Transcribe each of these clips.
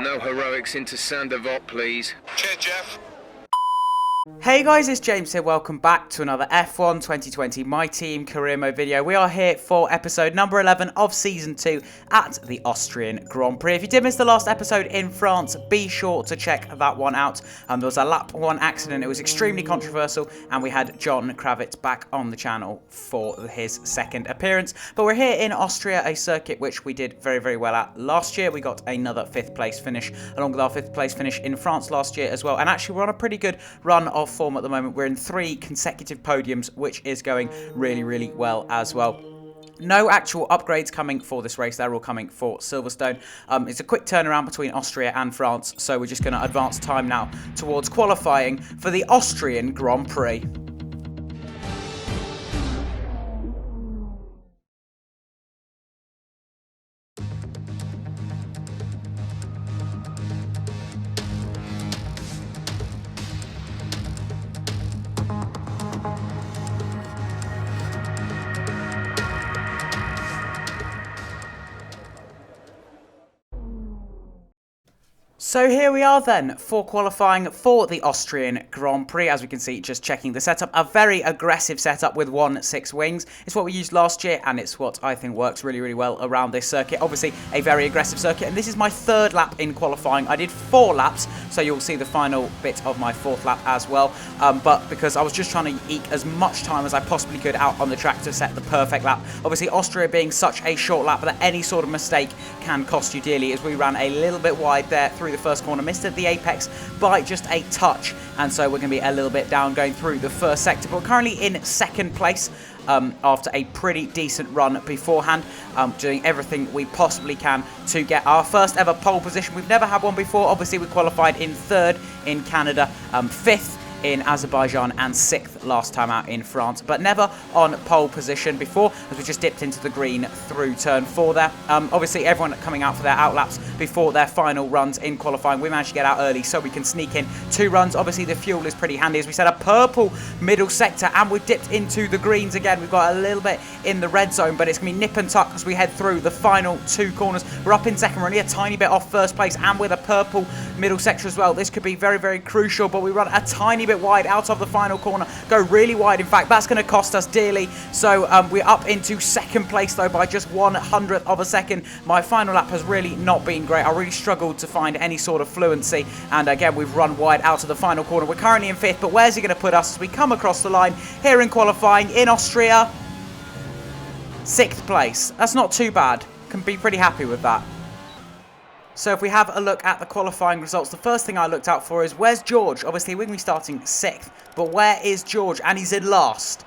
No heroics into Sandoval, please. Cheers, Jeff. Hey guys, it's James here. Welcome back to another F1 2020 My Team career mode video. We are here for episode number 11 of season 2 at the Austrian Grand Prix. If you did miss the last episode in France, be sure to check that one out. There was a lap 1 accident. It was extremely controversial, and we had John Kravitz back on the channel for his second appearance. But we're here in Austria, a circuit which we did very, very well at last year. We got another 5th place finish along with our 5th place finish in France last year as well. And actually, we're on a pretty good run of form at the moment. We're in 3 consecutive podiums, which is going really, really well as well. No actual upgrades coming for this race. They're all coming for Silverstone. It's a quick turnaround between Austria and France, so we're just going to advance time now towards qualifying for the Austrian Grand Prix. So here we are then for qualifying for the Austrian Grand Prix. As we can see, just checking the setup, a very aggressive setup with 1-6 wings. It's what we used last year, and it's what I think works really, really well around this circuit. Obviously, a very aggressive circuit, and this is my 3rd lap in qualifying. I did 4 laps, so you'll see the final bit of my 4th lap as well. But because I was just trying to eke as much time as I possibly could out on the track to set the perfect lap. Obviously, Austria being such a short lap that any sort of mistake can cost you dearly, as we ran a little bit wide there through the first corner, missed at the apex by just a touch, and so we're going to be a little bit down going through the first sector. But we're currently in 2nd place after a pretty decent run beforehand, doing everything we possibly can to get our first ever pole position. We've never had one before. Obviously, we qualified in 3rd in Canada, 5th in Azerbaijan, and 6th last time out in France, but never on pole position before, as we just dipped into the green through turn 4 there. Obviously, everyone coming out for their outlaps before their final runs in qualifying. We managed to get out early so we can sneak in 2 runs. Obviously, the fuel is pretty handy, as we said, a purple middle sector, and we've dipped into the greens again. We've got a little bit in the red zone, but it's going to be nip and tuck as we head through the final 2 corners. We're up in 2nd, we're only a tiny bit off 1st place, and with a purple middle sector as well. This could be very, very crucial, but we run a tiny bit wide out of the final corner, go really wide. In fact, that's going to cost us dearly. So we're up into 2nd place though by just 1/100th of a second. My final lap has really not been great. I really struggled to find any sort of fluency, and again we've run wide out of the final corner. We're currently in 5th, but where's he going to put us as we come across the line here in qualifying in Austria? 6th place. That's not too bad. Can be pretty happy with that. So if we have a look at the qualifying results, the first thing I looked out for is, where's George? Obviously, we're going to be starting 6th, but where is George? And he's in last.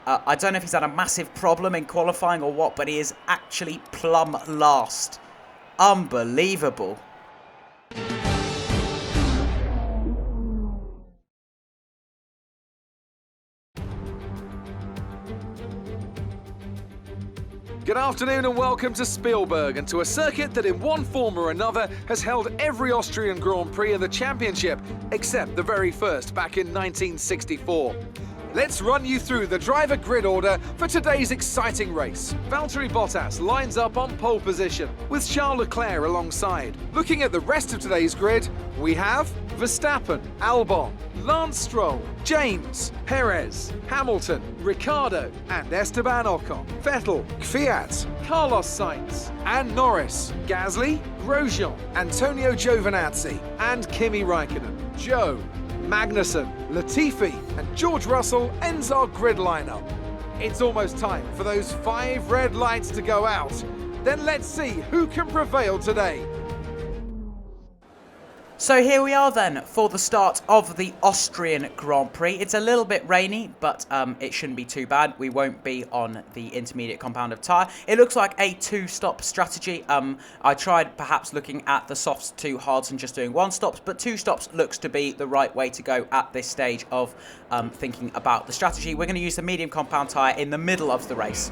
I don't know if he's had a massive problem in qualifying or what, but he is actually plumb last. Unbelievable. Good afternoon and welcome to Spielberg, and to a circuit that in one form or another has held every Austrian Grand Prix in the championship, except the very first back in 1964. Let's run you through the driver grid order for today's exciting race. Valtteri Bottas lines up on pole position, with Charles Leclerc alongside. Looking at the rest of today's grid, we have Verstappen, Albon, Lance Stroll, James, Perez, Hamilton, Ricciardo, and Esteban Ocon, Vettel, Kvyat, Carlos Sainz, and Norris, Gasly, Grosjean, Antonio Giovinazzi, and Kimi Raikkonen. Joe, Magnussen, Latifi, and George Russell ends our grid lineup. It's almost time for those 5 red lights to go out. Then let's see who can prevail today. So here we are then for the start of the Austrian Grand Prix. It's a little bit rainy, but it shouldn't be too bad. We won't be on the intermediate compound of tyre. It looks like a 2-stop strategy. I tried perhaps looking at the softs, 2 hards, and just doing 1 stops, but 2 stops looks to be the right way to go at this stage of thinking about the strategy. We're going to use the medium compound tyre in the middle of the race.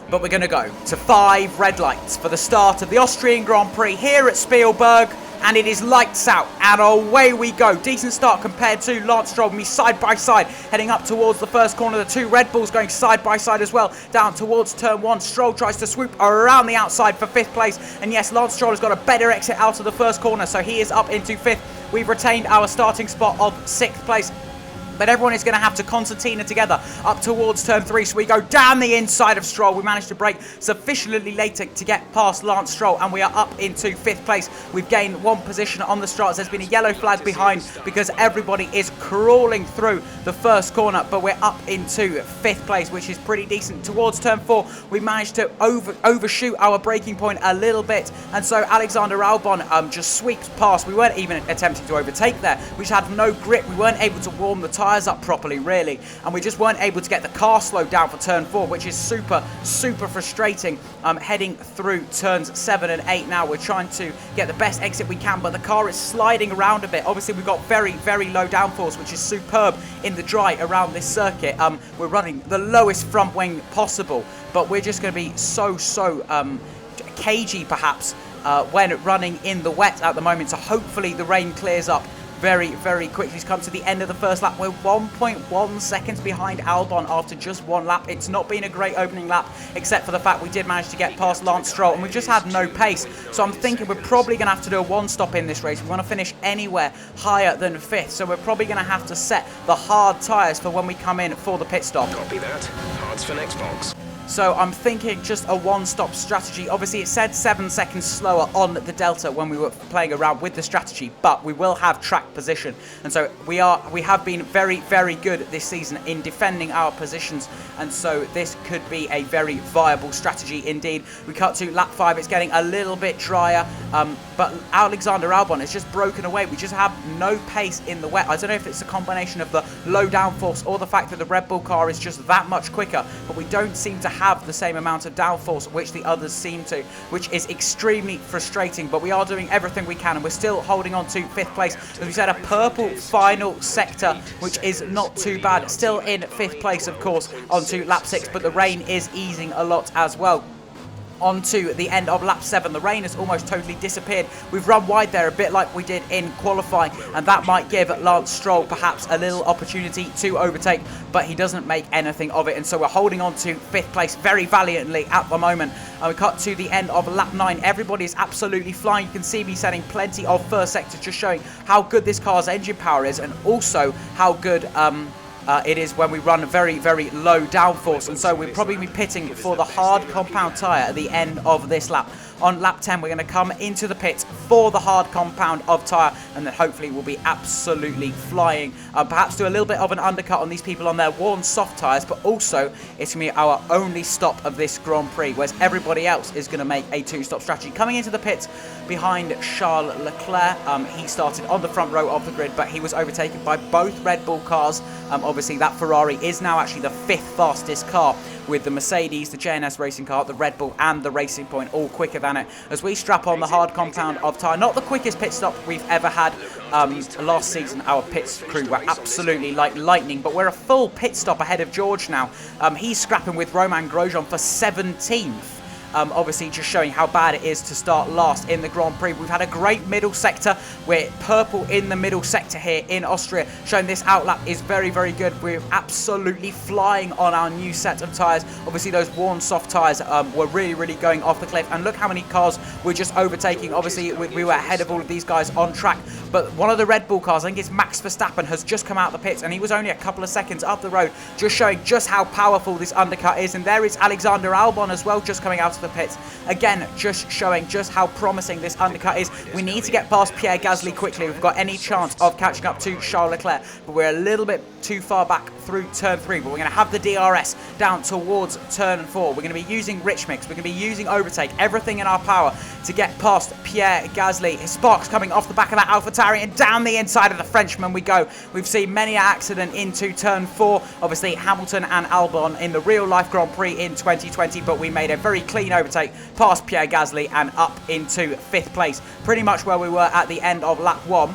But we're going to go to 5 red lights for the start of the Austrian Grand Prix here at Spielberg. and it is lights out, and away we go. Decent start compared to Lance Stroll, me side by side, heading up towards the first corner. The two Red Bulls going side by side as well, down towards turn 1. Stroll tries to swoop around the outside for 5th place, and yes, Lance Stroll has got a better exit out of the first corner, so he is up into 5th. We've retained our starting spot of 6th place. But everyone is going to have to concertina together up towards turn 3. So we go down the inside of Stroll. We managed to brake sufficiently late to get past Lance Stroll, and we are up into 5th place. We've gained 1 position on the starts. There's been a yellow flag behind because everybody is crawling through the first corner, but we're up into 5th place, which is pretty decent. Towards turn 4, we managed to overshoot our braking point a little bit, and so Alexander Albon just sweeps past. We weren't even attempting to overtake there. We just had no grip. We weren't able to warm the tyres up properly, really, and we just weren't able to get the car slowed down for turn 4, which is super frustrating. Heading through turns 7 and 8 now. We're trying to get the best exit we can, but the car is sliding around a bit. Obviously, we've got very low downforce, which is superb in the dry around this circuit. We're running the lowest front wing possible, but we're just going to be so cagey perhaps when running in the wet at the moment, so hopefully the rain clears up very quickly. He's come to the end of the first lap. We're 1.1 seconds behind Albon after just 1 lap. It's not been a great opening lap, except for the fact we did manage to get past Lance Stroll, and we've just had no pace. So I'm thinking we're probably going to have to do a 1-stop in this race. We want to finish anywhere higher than 5th, so we're probably going to have to set the hard tyres for when we come in for the pit stop. Copy that. Hards for next box. So I'm thinking just a 1-stop strategy. Obviously, it said 7 seconds slower on the Delta when we were playing around with the strategy, but we will have track position. And so we have been very good this season in defending our positions. And so this could be a very viable strategy indeed. We cut to lap 5. It's getting a little bit drier, but Alexander Albon is just broken away. We just have no pace in the wet. I don't know if it's a combination of the low downforce or the fact that the Red Bull car is just that much quicker, but we don't seem to have the same amount of downforce which the others seem to, which is extremely frustrating. But we are doing everything we can, and we're still holding on to 5th place. As we said, a purple final sector, which is not too bad. Still in 5th place, of course, onto lap 6, but the rain is easing a lot as well. Onto the end of lap 7, the rain has almost totally disappeared. We've run wide there a bit like we did in qualifying, and that might give Lance Stroll perhaps a little opportunity to overtake, but he doesn't make anything of it, and so we're holding on to 5th place very valiantly at the moment. And we cut to the end of lap 9. Everybody is absolutely flying. You can see me setting plenty of first sector, just showing how good this car's engine power is, and also how good it is when we run very low downforce. And so we'll probably be pitting for the hard compound tyre at the end of this lap. On lap 10, we're going to come into the pits for the hard compound of tyre, and then hopefully we'll be absolutely flying. Perhaps do a little bit of an undercut on these people on their worn soft tyres, but also it's going to be our only stop of this Grand Prix, whereas everybody else is going to make a 2-stop strategy. Coming into the pits behind Charles Leclerc, he started on the front row of the grid, but he was overtaken by both Red Bull cars. Obviously, that Ferrari is now actually the 5th fastest car, with the Mercedes, the JNS racing car, the Red Bull and the Racing Point all quicker than it. As we strap on the hard compound of tyre, not the quickest pit stop we've ever had. Last season, our pit crew were absolutely like lightning, but we're a full pit stop ahead of George now. He's scrapping with Romain Grosjean for 17th. Obviously just showing how bad it is to start last in the Grand Prix. We've had a great middle sector. We're purple in the middle sector here in Austria, showing this outlap is very good. We're absolutely flying on our new set of tyres. Obviously those worn soft tyres were really going off the cliff, and look how many cars we're just overtaking. Obviously we were ahead of all of these guys on track, but one of the Red Bull cars, I think it's Max Verstappen, has just come out of the pits, and he was only a couple of seconds up the road, just showing just how powerful this undercut is. And there is Alexander Albon as well, just coming out of the pits. Again, just showing just how promising this undercut is. We need to get past Pierre Gasly quickly if we've got any chance of catching up to Charles Leclerc, but we're a little bit too far back through turn 3, but we're going to have the DRS down towards turn 4. We're going to be using Rich Mix, we're going to be using Overtake, everything in our power to get past Pierre Gasly. His sparks coming off the back of that AlphaTauri, and down the inside of the Frenchman we go. We've seen many an accident into turn 4. Obviously Hamilton and Albon in the real life Grand Prix in 2020, but we made a very clean overtake past Pierre Gasly and up into 5th place, pretty much where we were at the end of lap 1.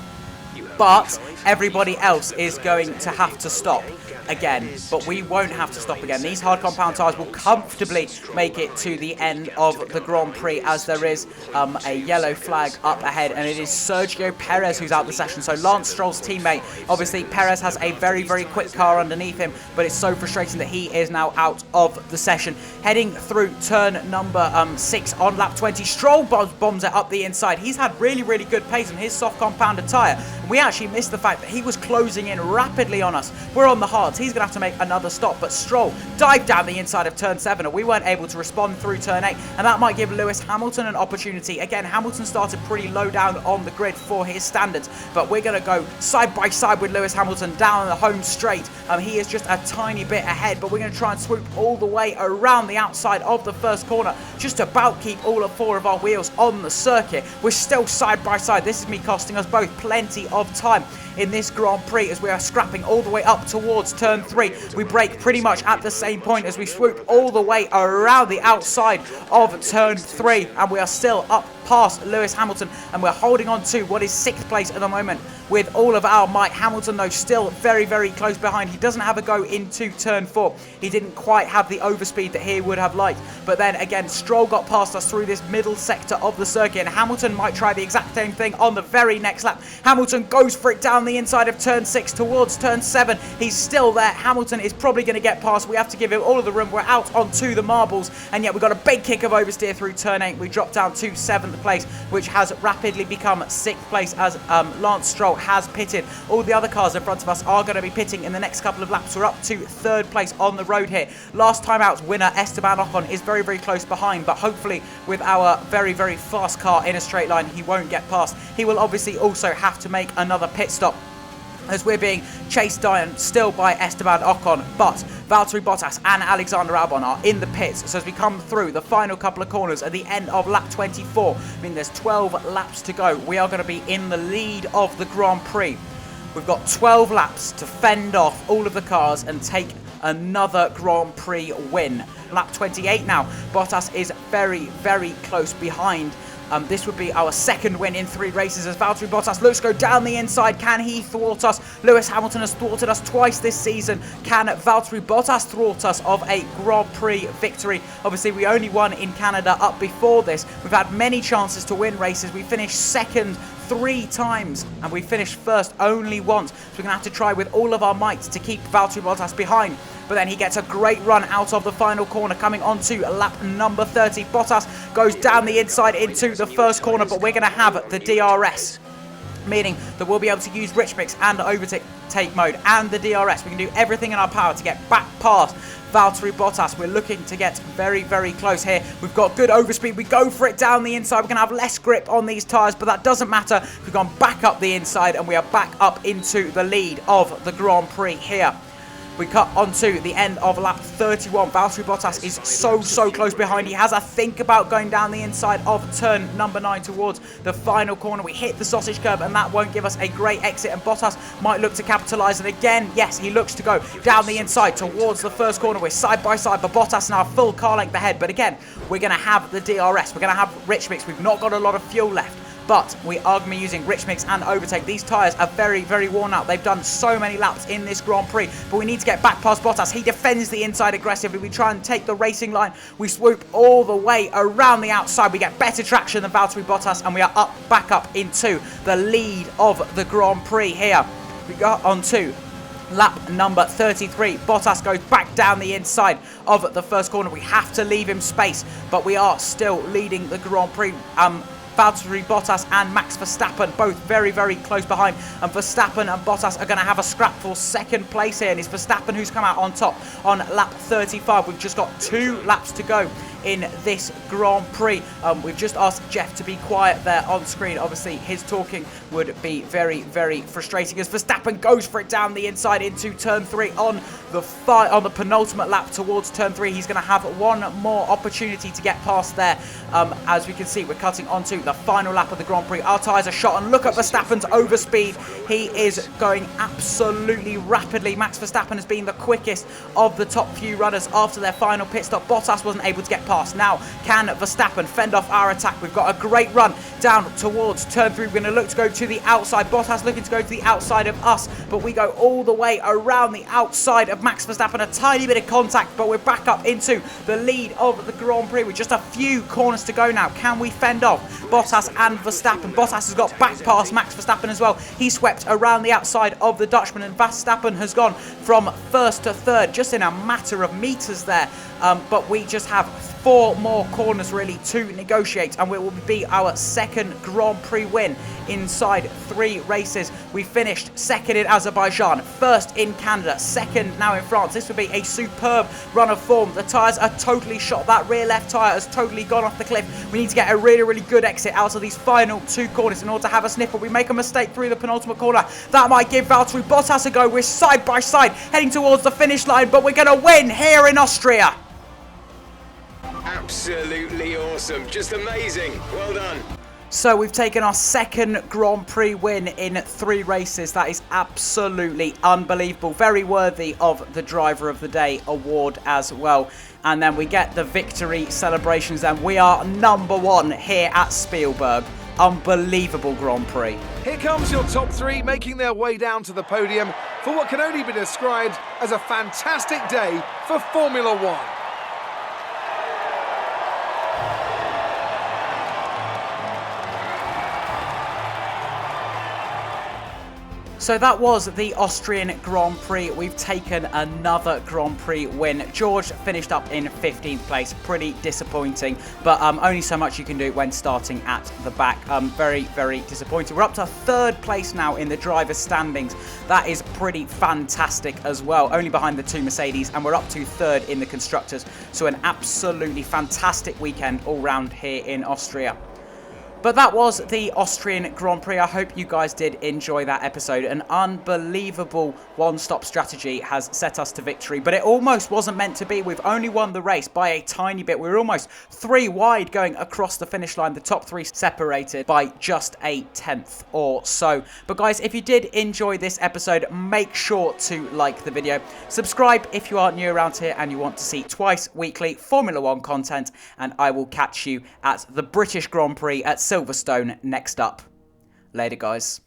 But everybody else is going to have to stop. again, but we won't have to stop again. These hard compound tyres will comfortably make it to the end of the Grand Prix, as there is a yellow flag up ahead, and it is Sergio Perez who's out the session. So Lance Stroll's teammate. Obviously, Perez has a very, very quick car underneath him, but it's so frustrating that he is now out of the session. Heading through turn number 6 on lap 20, Stroll bombs it up the inside. He's had really, really good pace on his soft compounded tyre. We actually missed the fact that he was closing in rapidly on us. We're on the hards. He's going to have to make another stop, but Stroll dived down the inside of turn 7, and we weren't able to respond through turn 8, and that might give Lewis Hamilton an opportunity. Again, Hamilton started pretty low down on the grid for his standards, but we're going to go side by side with Lewis Hamilton down the home straight. He is just a tiny bit ahead, but we're going to try and swoop all the way around the outside of the first corner, just about keep all 4 of our wheels on the circuit. We're still side by side. This is me costing us both plenty of time in this Grand Prix as we are scrapping all the way up towards turn 3. We brake pretty much at the same point as we swoop all the way around the outside of turn 3, and we are still up past Lewis Hamilton, and we're holding on to what is 6th place at the moment with all of our might. Hamilton, though, still very, very close behind. He doesn't have a go into turn 4. He didn't quite have the overspeed that he would have liked, but then again, Stroll got past us through this middle sector of the circuit, and Hamilton might try the exact same thing on the very next lap. Hamilton goes for it down the inside of turn 6 towards turn 7. He's still there. Hamilton is probably going to get past. We have to give him all of the room. We're out onto the marbles, and yet we've got a big kick of oversteer through turn 8. We drop down to 7th place, which has rapidly become 6th place as Lance Stroll has pitted. All the other cars in front of us are going to be pitting in the next couple of laps. We're up to 3rd place on the road here. Last time out's winner, Esteban Ocon, is very, very close behind, but hopefully with our very, very fast car in a straight line, he won't get past. He will obviously also have to make another pit stop, as we're being chased down still by Esteban Ocon, but Valtteri Bottas and Alexander Albon are in the pits. So as we come through the final couple of corners at the end of lap 24, I mean there's 12 laps to go, we are going to be in the lead of the Grand Prix. We've got 12 laps to fend off all of the cars and take another Grand Prix win. Lap 28 now, Bottas is very, very close behind. This would be our 2nd win in 3 races as Valtteri Bottas looks to go down the inside. Can he thwart us? Lewis Hamilton has thwarted us twice this season. Can Valtteri Bottas thwart us of a Grand Prix victory? Obviously, we only won in Canada up before this. We've had many chances to win races. We finished 2nd 3 times, and we finished 1st only once. So we're going to have to try with all of our might to keep Valtteri Bottas behind. But then he gets a great run out of the final corner, coming onto lap number 30. Bottas goes down the inside into the first corner, but we're going to have the DRS, meaning that we'll be able to use Rich Mix and overtake mode and the DRS. We can do everything in our power to get back past Valtteri Bottas. We're looking to get very, very close here. We've got good overspeed. We go for it down the inside. We're going to have less grip on these tyres, but that doesn't matter. We've gone back up the inside, and we are back up into the lead of the Grand Prix here. We cut onto the end of lap 31. Valtteri Bottas is so close behind. He has a think about going down the inside of turn number 9 towards the final corner. We hit the sausage curb, and that won't give us a great exit, and Bottas might look to capitalise. And again, yes, he looks to go down the inside towards the first corner. We're side by side, but Bottas now full car length ahead. But again, we're going to have the DRS. We're going to have Rich Mix. We've not got a lot of fuel left, but we are going to be using Rich Mix and overtake. These tyres are very, very worn out. They've done so many laps in this Grand Prix, but we need to get back past Bottas. He defends the inside aggressively. We try and take the racing line. We swoop all the way around the outside. We get better traction than Valtteri Bottas, and we are back up into the lead of the Grand Prix here. We got onto lap number 33. Bottas goes back down the inside of the first corner. We have to leave him space, but we are still leading the Grand Prix. Valtteri Bottas and Max Verstappen both very, very close behind, and Verstappen and Bottas are going to have a scrap for 2nd place here, and it's Verstappen who's come out on top on lap 35. We've just got 2 laps to go in this Grand Prix. We've just asked Jeff to be quiet there on screen. Obviously, his talking would be very, very frustrating as Verstappen goes for it down the inside into turn 3 on the penultimate lap towards turn 3. He's going to have one more opportunity to get past there. As we can see, we're cutting onto the final lap of the Grand Prix. Our tyres are shot, and look at Verstappen's overspeed. He is going absolutely rapidly. Max Verstappen has been the quickest of the top few runners after their final pit stop. Bottas wasn't able to get pass. Now, can Verstappen fend off our attack? We've got a great run down towards turn 3. We're going to look to go to the outside. Bottas looking to go to the outside of us, but we go all the way around the outside of Max Verstappen. A tiny bit of contact, but we're back up into the lead of the Grand Prix with just a few corners to go now. Can we fend off Bottas and Verstappen? Bottas has got back past Max Verstappen as well. He swept around the outside of the Dutchman, and Verstappen has gone from first to third just in a matter of meters there. But we just have 4 more corners really to negotiate, and it will be our second Grand Prix win inside 3 races. We finished second in Azerbaijan, first in Canada, second now in France. This would be a superb run of form. The tyres are totally shot. That rear left tyre has totally gone off the cliff. We need to get a really, really good exit out of these final 2 corners in order to have a sniff. But we make a mistake through the penultimate corner. That might give Valtteri Bottas a go. We're side by side heading towards the finish line, but we're going to win here in Austria. Absolutely awesome. Just amazing. Well done. So we've taken our second Grand Prix win in 3 races. That is absolutely unbelievable. Very worthy of the Driver of the Day award as well. And then we get the victory celebrations, and we are number 1 here at Spielberg. Unbelievable Grand Prix. Here comes your top 3 making their way down to the podium for what can only be described as a fantastic day for Formula 1. So that was the Austrian Grand Prix. We've taken another Grand Prix win. George finished up in 15th place. Pretty disappointing, but only so much you can do when starting at the back. Very, very disappointing. We're up to 3rd place now in the driver's standings. That is pretty fantastic as well. Only behind the 2 Mercedes, and we're up to 3rd in the constructors. So an absolutely fantastic weekend all round here in Austria. But that was the Austrian Grand Prix. I hope you guys did enjoy that episode. An unbelievable one-stop strategy has set us to victory, but it almost wasn't meant to be. We've only won the race by a tiny bit. We were almost 3 wide going across the finish line. The top 3 separated by just a 10th or so. But guys, if you did enjoy this episode, make sure to like the video. Subscribe if you are new around here and you want to see twice weekly Formula 1 content. And I will catch you at the British Grand Prix at Silverstone next up. Later, guys.